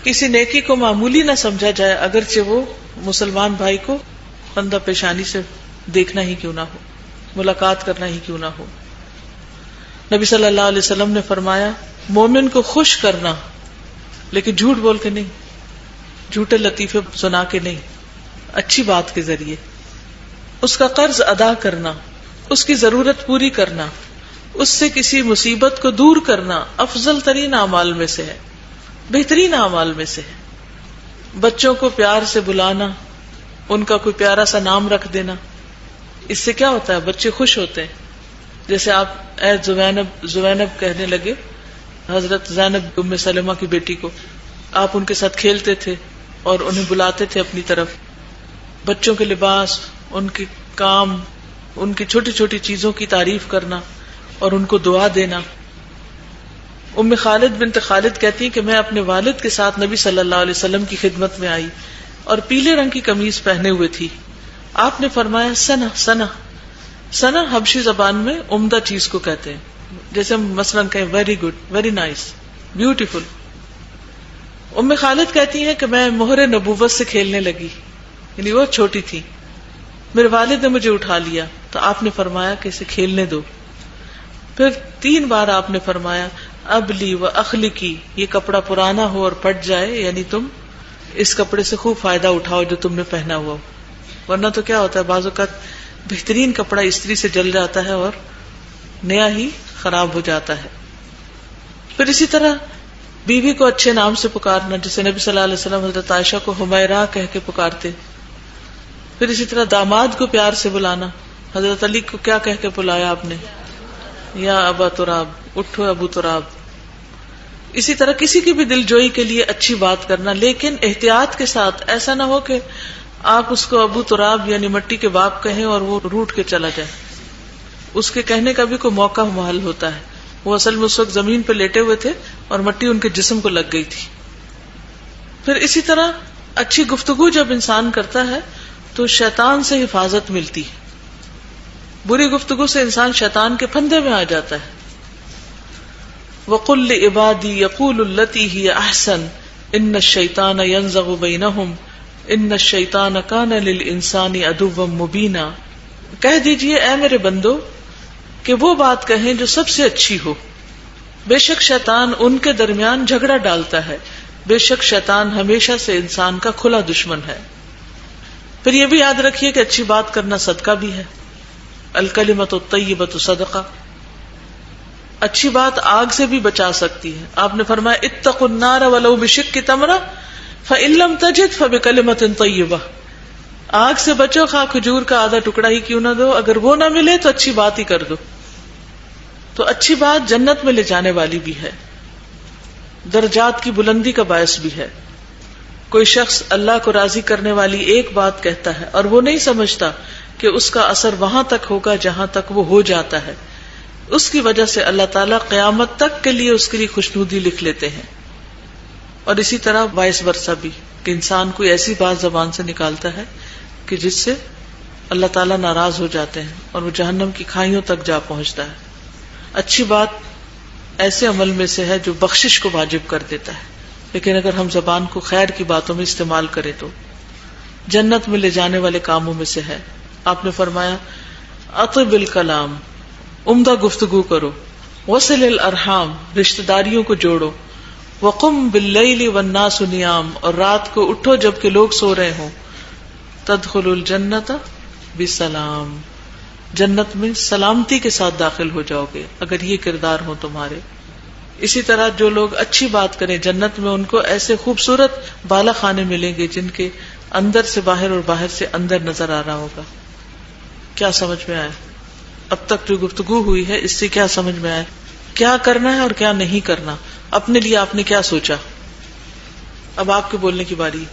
کسی نیکی کو معمولی نہ سمجھا جائے اگرچہ وہ مسلمان بھائی کو بندہ پیشانی سے دیکھنا ہی کیوں نہ ہو، ملاقات کرنا ہی کیوں نہ ہو. نبی صلی اللہ علیہ وسلم نے فرمایا مومن کو خوش کرنا لیکن جھوٹ بول کے نہیں، جھوٹے لطیفے سنا کے نہیں، اچھی بات کے ذریعے. اس کا قرض ادا کرنا، اس کی ضرورت پوری کرنا، اس سے کسی مصیبت کو دور کرنا افضل ترین اعمال میں سے ہے، بہترین اعمال میں سے ہے. بچوں کو پیار سے بلانا، ان کا کوئی پیارا سا نام رکھ دینا، اس سے کیا ہوتا ہے؟ بچے خوش ہوتے ہیں. جیسے آپ اے زوینب زوینب کہنے لگے حضرت زینب ام سلمہ کی بیٹی کو، آپ ان کے ساتھ کھیلتے تھے اور انہیں بلاتے تھے اپنی طرف. بچوں کے لباس، ان کے کام، ان کی چھوٹی چھوٹی چیزوں کی تعریف کرنا اور ان کو دعا دینا. ام خالد بنت خالد کہتی کہ میں اپنے والد کے ساتھ نبی صلی اللہ علیہ وسلم کی خدمت میں آئی اور پیلے رنگ کی قمیض پہنے ہوئے تھی. آپ نے فرمایا سنا سنا. سنا حبشی زبان میں عمدہ چیز کو کہتے ہیں، جیسے ہم مثلاً کہیں very good, very nice, beautiful. ام خالد کہتی ہیں کہ میں مہر نبوت سے کھیلنے لگی، یعنی وہ چھوٹی تھی. میرے والد نے مجھے اٹھا لیا تو آپ نے فرمایا کہ اسے کھیلنے دو. پھر 3 بار آپ نے فرمایا ابلی و اخلقی، یہ کپڑا پرانا ہو اور پھٹ جائے، یعنی تم اس کپڑے سے خوب فائدہ اٹھاؤ جو تم نے پہنا ہوا ہو. ورنہ تو کیا ہوتا ہے، بعض اوقات بہترین کپڑا استری سے جل جاتا ہے اور نیا ہی خراب ہو جاتا ہے. پھر اسی طرح بیوی کو اچھے نام سے پکارنا، جسے نبی صلی اللہ علیہ وسلم حضرت عائشہ کو حمیرہ کہہ کے پکارتے. پھر اسی طرح داماد کو پیار سے بلانا، حضرت علی کو کیا کہہ کے بلایا آپ نے؟ یا ابا تراب، اٹھو ابو تراب. اسی طرح کسی کی بھی دل جوئی کے لیے اچھی بات کرنا، لیکن احتیاط کے ساتھ. ایسا نہ ہو کہ آپ اس کو ابو تراب یعنی مٹی کے باپ کہیں اور وہ روٹ کے چلا جائے. اس کے کہنے کا بھی کوئی موقع محل ہوتا ہے. وہ اصل میں اس وقت زمین پہ لیٹے ہوئے تھے اور مٹی ان کے جسم کو لگ گئی تھی. پھر اسی طرح اچھی گفتگو جب انسان کرتا ہے تو شیطان سے حفاظت ملتی ہے. بری گفتگو سے انسان شیطان کے پھندے میں آ جاتا ہے. وَقُلْ لِعِبَادِي يَقُولُ الَّتِي هِيَ أَحْسَنُ إِنَّ الشَّيْطَانَ يَنزَغُ بَيْنَهُمْ إِنَّ الشَّيْطَانَ كَانَ لِلْإِنسَانِ عَدُوًّا مُبِينًا. کہہ دیجئے اے میرے بندو کہ وہ بات کہیں جو سب سے اچھی ہو. بے شک شیطان ان کے درمیان جھگڑا ڈالتا ہے، بے شک شیطان ہمیشہ سے انسان کا کھلا دشمن ہے. پھر یہ بھی یاد رکھیے کہ اچھی بات کرنا صدقہ بھی ہے. الکلمۃ الطیبۃ صدقہ. اچھی بات آگ سے بھی بچا سکتی ہے. آپ نے فرمایا اتقوا النار ولو بشق تمرہ فإن لم تجد فبکلمۃ طیبہ. آگ سے بچو، خواہ کھجور کا آدھا ٹکڑا ہی کیوں نہ دو، اگر وہ نہ ملے تو اچھی بات ہی کر دو. تو اچھی بات جنت میں لے جانے والی بھی ہے، درجات کی بلندی کا باعث بھی ہے. کوئی شخص اللہ کو راضی کرنے والی ایک بات کہتا ہے اور وہ نہیں سمجھتا کہ اس کا اثر وہاں تک ہوگا جہاں تک وہ ہو جاتا ہے، اس کی وجہ سے اللہ تعالیٰ قیامت تک کے لیے اس کے لیے خوشنودی لکھ لیتے ہیں. اور اسی طرح وائس ورثہ بھی، کہ انسان کوئی ایسی بات زبان سے نکالتا ہے کہ جس سے اللہ تعالیٰ ناراض ہو جاتے ہیں اور وہ جہنم کی کھائیوں تک جا پہنچتا ہے. اچھی بات ایسے عمل میں سے ہے جو بخشش کو واجب کر دیتا ہے، لیکن اگر ہم زبان کو خیر کی باتوں میں استعمال کریں تو جنت میں لے جانے والے کاموں میں سے ہے. آپ نے فرمایا اطب الکلام، عمدہ گفتگو کرو، وصل الارحام، رشتہ داریوں کو جوڑو، وقم باللیل والناس نیام، اور رات کو اٹھو جبکہ لوگ سو رہے ہوں، تدخل الجنت بسلام، جنت میں سلامتی کے ساتھ داخل ہو جاؤ گے اگر یہ کردار ہو تمہارے. اسی طرح جو لوگ اچھی بات کریں جنت میں ان کو ایسے خوبصورت بالا خانے ملیں گے جن کے اندر سے باہر اور باہر سے اندر نظر آ رہا ہوگا. کیا سمجھ میں آیا؟ اب تک جو گفتگو ہوئی ہے اس سے کیا سمجھ میں آیا؟ کیا کرنا ہے اور کیا نہیں کرنا، اپنے لیے آپ نے کیا سوچا؟ اب آپ کے بولنے کی باری.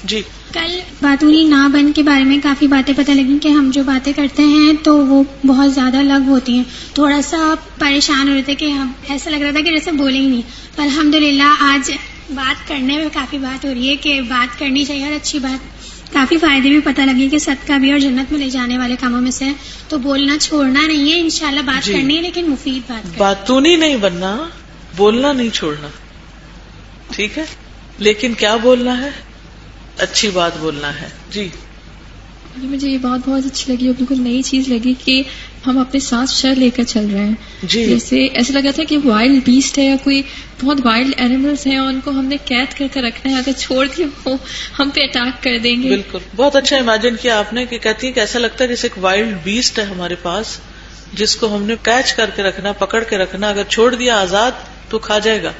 جی، کل باتوری نہ بن کے بارے میں کافی باتیں پتہ لگی کہ ہم جو باتیں کرتے ہیں تو وہ بہت زیادہ لغو ہوتی ہیں. تھوڑا سا پریشان ہو رہے تھے کہ ہم ایسا لگ رہا تھا کہ جیسے بولے ہی نہیں. تو الحمدللہ آج بات کرنے میں کافی بات ہو رہی ہے کہ بات کرنی چاہیے اور اچھی بات. کافی فائدے بھی پتہ لگے کہ صدقہ بھی اور جنت میں لے جانے والے کاموں میں سے ہے. تو بولنا چھوڑنا نہیں ہے، انشاءاللہ بات جی، کرنی ہے لیکن مفید بات کرنی. باتونی نہیں بننا، بولنا نہیں چھوڑنا، ٹھیک ہے، لیکن کیا بولنا ہے؟ اچھی بات بولنا ہے. جی، مجھے یہ بات بہت اچھی لگی اور بالکل نئی چیز لگی کہ ہم اپنے ساتھ شر لے کر چل رہے ہیں. جی، جیسے ایسا لگا تھا کہ وائلڈ بیسٹ ہے یا کوئی بہت وائلڈ اینیملز ہیں اور ان کو ہم نے قید کر کے رکھنا ہے، اگر چھوڑ دیا وہ ہم پہ اٹیک کر دیں گے. بالکل، بہت اچھا امیجن کیا آپ نے کہ کہتی ہے کہ ایسا لگتا ہے جیسے ایک وائلڈ بیسٹ ہے ہمارے پاس جس کو ہم نے کیچ کر کے رکھنا، پکڑ کے رکھنا، اگر چھوڑ دیا آزاد تو کھا جائے گا.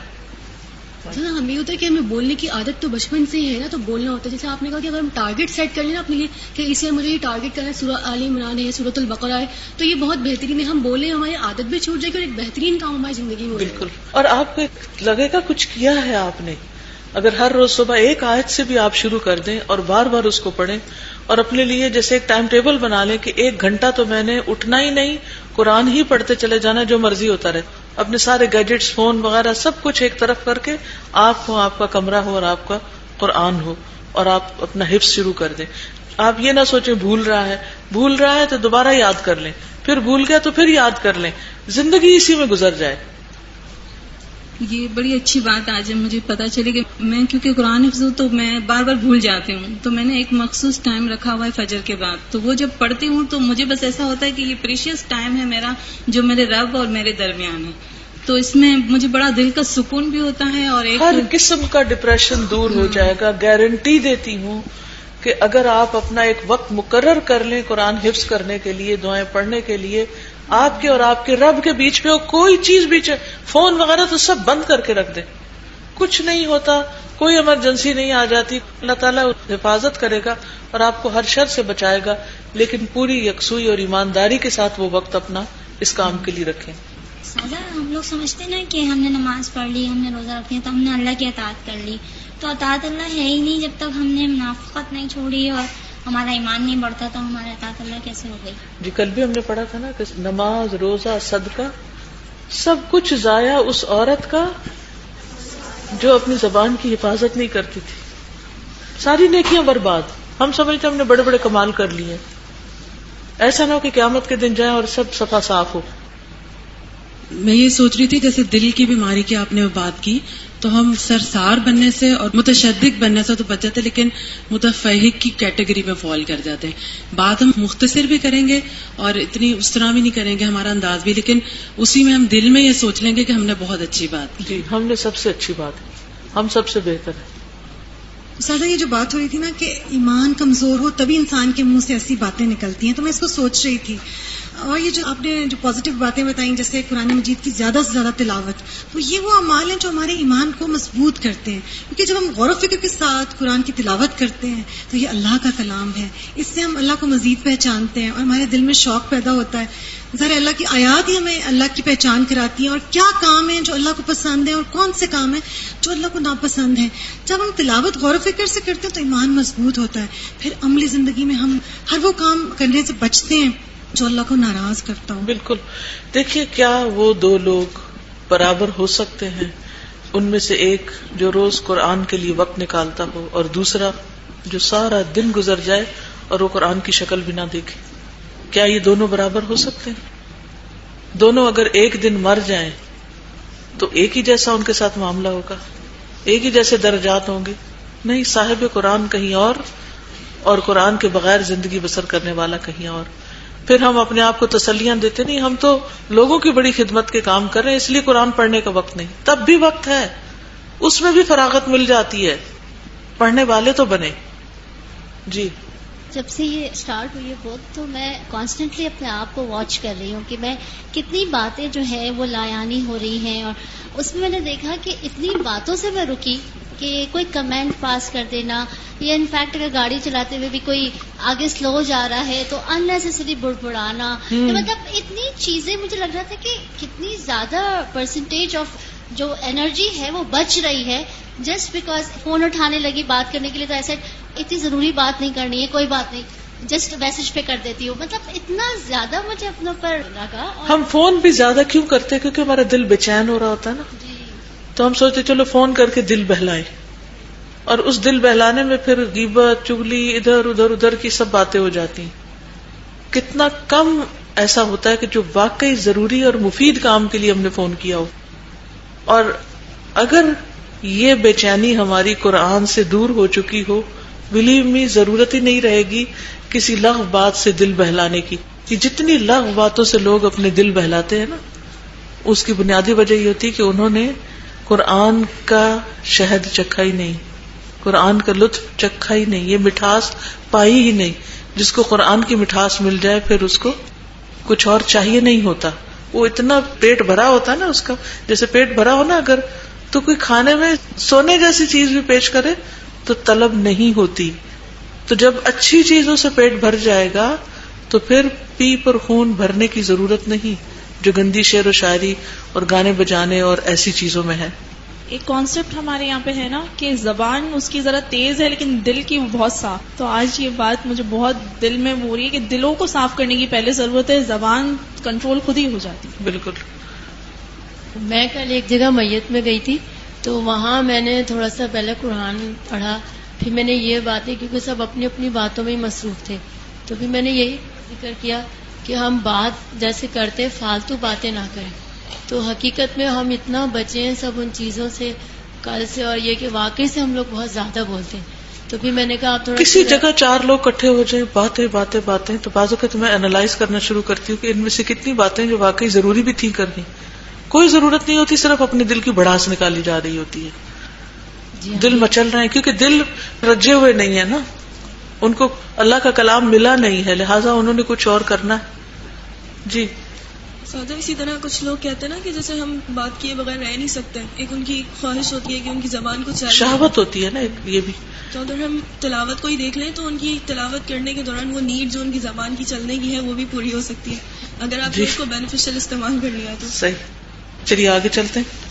ہمیں یہ ہوتا ہے کہ ہمیں بولنے کی عادت تو بچپن سے ہی ہے نا، تو بولنا ہوتا ہے. جیسے آپ نے کہا کہ اگر ہم ٹارگٹ سیٹ کر لیں نا اپنے لیے کہ اسے مجھے یہ ٹارگٹ کرنا ہے، سورہ آل عمران ہے، سورۃ البقرہ ہے، تو یہ بہت بہترین ہے. ہم بولیں ہماری عادت بھی چھوٹ جائے گی اور ایک بہترین کام ہماری زندگی میں ہو جائے گا. بالکل، اور آپ کو لگے گا کچھ کیا ہے آپ نے. اگر ہر روز صبح ایک آیت سے بھی آپ شروع کر دیں اور بار بار اس کو پڑھیں اور اپنے لیے جیسے ایک ٹائم ٹیبل بنا لیں کہ 1 گھنٹہ تو میں نے اٹھنا ہی نہیں، قرآن ہی پڑھتے چلے جانا، جو مرضی ہوتا رہے. اپنے سارے گیجٹس، فون وغیرہ سب کچھ ایک طرف کر کے آپ ہو، آپ کا کمرہ ہو اور آپ کا قرآن ہو، اور آپ اپنا حفظ شروع کر دیں. آپ یہ نہ سوچیں بھول رہا ہے تو دوبارہ یاد کر لیں، پھر بھول گیا تو پھر یاد کر لیں، زندگی اسی میں گزر جائے. یہ بڑی اچھی بات آج مجھے پتا چلی کہ میں کیونکہ قرآن حفظ ہوں تو میں بار بار بھول جاتی ہوں. تو میں نے ایک مخصوص ٹائم رکھا ہوا ہے فجر کے بعد، تو وہ جب پڑھتی ہوں تو مجھے بس ایسا ہوتا ہے کہ یہ پریشیس ٹائم ہے میرا جو میرے رب اور میرے درمیان ہے. تو اس میں مجھے بڑا دل کا سکون بھی ہوتا ہے اور ایک ہر قسم کا ڈپریشن دور ہو جائے گا. گارنٹی دیتی ہوں کہ اگر آپ اپنا ایک وقت مقرر کر لیں قرآن حفظ کرنے کے لیے، دعائیں پڑھنے کے لیے، آپ کے اور آپ کے رب کے بیچ میں کوئی چیز بیچ، فون وغیرہ تو سب بند کر کے رکھ دیں. کچھ نہیں ہوتا، کوئی ایمرجنسی نہیں آ جاتی. اللہ تعالیٰ حفاظت کرے گا اور آپ کو ہر شر سے بچائے گا، لیکن پوری یکسوئی اور ایمانداری کے ساتھ وہ وقت اپنا اس کام کے لیے رکھیں. سادہ ہم لوگ سمجھتے نا کہ ہم نے نماز پڑھ لی، ہم نے روزہ رکھ لیا تو ہم نے اللہ کی اطاعت کر لی. تو اطاعت اللہ ہے ہی نہیں جب تک ہم نے منافقت نہیں چھوڑی اور ہمارا ایمان نہیں بڑھتا تو ہمارا اطاعت اللہ کیسے ہو گئی. جی، کل بھی ہم نے پڑھا تھا نا کہ نماز، روزہ، صدقہ سب کچھ ضائع اس عورت کا جو اپنی زبان کی حفاظت نہیں کرتی تھی. ساری نیکیاں برباد. ہم سمجھتے ہم نے بڑے بڑے کمال کر لیے. ایسا نہ ہو کہ قیامت کے دن جائیں اور سب صفا صاف ہو. میں یہ سوچ رہی تھی جیسے دل کی بیماری کی آپ نے بات کی، تو ہم سرسار بننے سے اور متشدد بننے سے تو بچ جاتے، لیکن متفحق کی کیٹیگری میں فال کر جاتے ہیں. بات ہم مختصر بھی کریں گے اور اتنی اس طرح بھی نہیں کریں گے، ہمارا انداز بھی، لیکن اسی میں ہم دل میں یہ سوچ لیں گے کہ ہم نے بہت اچھی بات کی. جی، ہم نے سب سے اچھی بات کی، ہم سب سے بہتر ہیں. سادہ یہ جو بات ہو رہی تھی نا کہ ایمان کمزور ہو تبھی انسان کے منہ سے ایسی باتیں نکلتی ہیں، تو میں اس کو سوچ رہی تھی. اور یہ جو آپ نے جو پازیٹیو باتیں بتائیں جیسے قرآن مجید کی زیادہ سے زیادہ تلاوت، تو یہ وہ اعمال ہیں جو ہمارے ایمان کو مضبوط کرتے ہیں. کیونکہ جب ہم غور و فکر کے ساتھ قرآن کی تلاوت کرتے ہیں تو یہ اللہ کا کلام ہے، اس سے ہم اللہ کو مزید پہچانتے ہیں اور ہمارے دل میں شوق پیدا ہوتا ہے. ظاہر اللہ کی آیات ہی ہمیں اللہ کی پہچان کراتی ہیں اور کیا کام ہیں جو اللہ کو پسند ہیں اور کون سے کام ہیں جو اللہ کو ناپسند ہیں. جب ہم تلاوت غور و فکر سے کرتے ہیں تو ایمان مضبوط ہوتا ہے. پھر عملی زندگی میں ہم ہر وہ کام کرنے سے بچتے ہیں جو اللہ کو ناراض کرتا ہوں. بالکل. دیکھیے، کیا وہ 2 لوگ برابر ہو سکتے ہیں ان میں سے ایک جو روز قرآن کے لیے وقت نکالتا ہو اور دوسرا جو سارا دن گزر جائے اور وہ قرآن کی شکل بھی نہ دیکھے. کیا یہ دونوں برابر ہو سکتے ہیں؟ دونوں اگر ایک دن مر جائیں تو ایک ہی جیسا ان کے ساتھ معاملہ ہوگا, ایک ہی جیسے درجات ہوں گے؟ نہیں, صاحب قرآن کہیں اور قرآن کے بغیر زندگی بسر کرنے والا کہیں اور. پھر ہم اپنے آپ کو تسلیاں دیتے نہیں, ہم تو لوگوں کی بڑی خدمت کے کام کر رہے ہیں اس لیے قرآن پڑھنے کا وقت نہیں. تب بھی وقت ہے, اس میں بھی فراغت مل جاتی ہے, پڑھنے والے تو بنے. جی, جب سے یہ اسٹارٹ ہوئی ہے بک تو میں کانسٹنٹلی اپنے آپ کو واچ کر رہی ہوں کہ میں کتنی باتیں جو ہیں وہ لایانی ہو رہی ہیں, اور اس میں میں نے دیکھا کہ اتنی باتوں سے میں رکی کہ کوئی کمنٹ پاس کر دینا, یا انفیکٹ اگر گاڑی چلاتے ہوئے بھی کوئی آگے سلو جا رہا ہے تو اننیسیسری بڑبڑانا, مطلب اتنی چیزیں مجھے لگ رہا تھا کہ کتنی زیادہ پرسنٹیج آف جو انرجی ہے وہ بچ رہی ہے جسٹ بیکاز فون اٹھانے لگی بات کرنے کے لیے, تو ایسے اتنی ضروری بات نہیں کرنی ہے, کوئی بات نہیں, جسٹ میسج پہ کر دیتی ہوں. مطلب اتنا زیادہ مجھے اپنے اوپر لگا. ہم فون بھی زیادہ کیوں کرتے ہیں؟ کیونکہ ہمارا دل بے چین ہو رہا ہوتا ہے نا, تو ہم سوچتے چلو فون کر کے دل بہلائیں, اور اس دل بہلانے میں پھر غیبت, چغلی, ادھر کی سب باتیں ہو جاتی ہیں. کتنا کم ایسا ہوتا ہے کہ جو واقعی ضروری اور مفید کام کے لیے ہم نے فون کیا ہو. اور اگر یہ بے چینی ہماری قرآن سے دور ہو چکی ہو, بلیو می, ضرورت ہی نہیں رہے گی کسی لغو بات سے دل بہلانے کی. کہ جتنی لغو باتوں سے لوگ اپنے دل بہلاتے ہیں نا, اس کی بنیادی وجہ یہ ہوتی ہے کہ انہوں نے قرآن کا شہد چکھا ہی نہیں, قرآن کا لطف چکھا ہی نہیں, یہ مٹھاس پائی ہی نہیں. جس کو قرآن کی مٹھاس مل جائے پھر اس کو کچھ اور چاہیے نہیں ہوتا. وہ اتنا پیٹ بھرا ہوتا ہے نا اس کا, جیسے پیٹ بھرا ہو نا اگر, تو کوئی کھانے میں سونے جیسی چیز بھی پیش کرے تو طلب نہیں ہوتی. تو جب اچھی چیزوں سے پیٹ بھر جائے گا تو پھر پی پر خون بھرنے کی ضرورت نہیں جو گندی شعر و شاعری اور گانے بجانے اور ایسی چیزوں میں ہے. ایک کانسیپٹ ہمارے یہاں پہ ہے نا کہ زبان اس کی ذرا تیز ہے لیکن دل کی وہ بہت صاف. تو آج یہ بات مجھے بہت دل میں ہو رہی ہے کہ دلوں کو صاف کرنے کی پہلے ضرورت ہے, زبان کنٹرول خود ہی ہو جاتی. بالکل. میں کل ایک جگہ میت میں گئی تھی تو وہاں میں نے تھوڑا سا پہلے قرآن پڑھا, پھر میں نے یہ باتیں, کیونکہ سب اپنی اپنی باتوں میں ہی مصروف تھے, تو پھر میں نے یہی ذکر کیا کہ ہم بات جیسے کرتے فالتو باتیں نہ کریں. تو حقیقت میں ہم اتنا بچے ہیں سب ان چیزوں سے کل سے, اور یہ کہ واقعی سے ہم لوگ بہت زیادہ بولتے ہیں. تو پھر میں نے کہا آپ تھوڑا کسی جگہ 4 لوگ اکٹھے ہو جائیں, باتیں, تو بعض اوقات میں انالائز کرنا شروع کرتی ہوں کہ ان میں سے کتنی باتیں جو واقعی ضروری بھی تھی کرنی, کوئی ضرورت نہیں ہوتی, صرف اپنے دل کی بڑاس نکالی جا رہی ہوتی ہے. دل مچل رہے ہیں کیونکہ دل رجے ہوئے نہیں ہے نا, ان کو اللہ کا کلام ملا نہیں ہے, لہٰذا انہوں نے کچھ اور کرنا ہے. جی سادہ, اسی طرح کچھ لوگ کہتے ہیں نا کہ جیسے ہم بات کیے بغیر رہ نہیں سکتے, ایک ان کی خواہش ہوتی ہے کہ ان کی زبان کو چاہیے, شہوت ہوتی ہے نا ایک یہ بھی. تو اگر ہم تلاوت کو ہی دیکھ لیں تو ان کی تلاوت کرنے کے دوران وہ نیڈ جو ان کی زبان کی چلنے کی ہے وہ بھی پوری ہو سکتی ہے اگر آپ نے اس کو بینیفیشل استعمال کر لیا تو. صحیح. چلیے آگے چلتے ہیں.